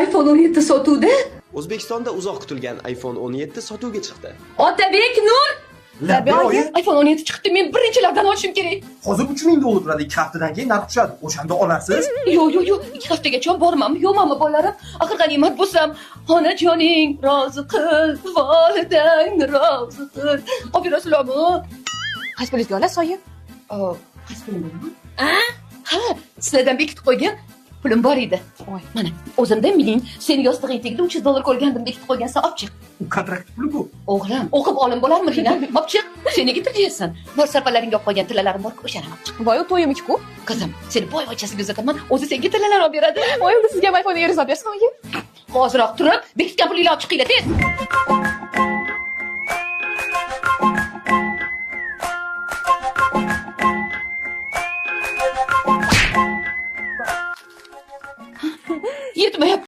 iPhone 17 sotuvda. O'zbekistonda uzoq kutilgan iPhone 17 sotuvga chiqdi. Otabek Nur. Tabiiy oyi. iPhone 17 chiqdi. Men birinchilardan olishim kerak. Hozir 3000 dollar turadi. 2 haftadan keyin narx tushadi. O'shanda olasiz. Yo'q, 2 haftaga bormanmi, yo'qmanmi bolalar? Axir g'animat bo'lsam, onajoning rozi qil, volidang rozi qil. Olib berasizlarmi? Qaysi pulingizga olasiz oyi? Qaysi pulim bormi? Ha, sizlardan bekitib qo'ygan pulim bor edi. Voy. Mana, o'zimda mening sen yostig'ing tagida 300 dollar qo'ygandim, bekitib qo'ygansan, olib chiq. U kontrakt puli bu. O'g'lim, o'qib olim bo'larmiding? Olib chiq. Sen nega tilayapsan? Bor sarpalaringga olib qo'ygan tillalarim bor-ku, o'shani olib chiq. Voy, u to'yimiki-ku. Qizim, seni boyvachchasiga uzataman, o'zi senga tillalar olib beradi. Voy, unda sizga iPhone eringiz olib bersin oyi. Hoziroq turib, bekitgan pulingni olib chiqinglar, tez. Yetmayapti.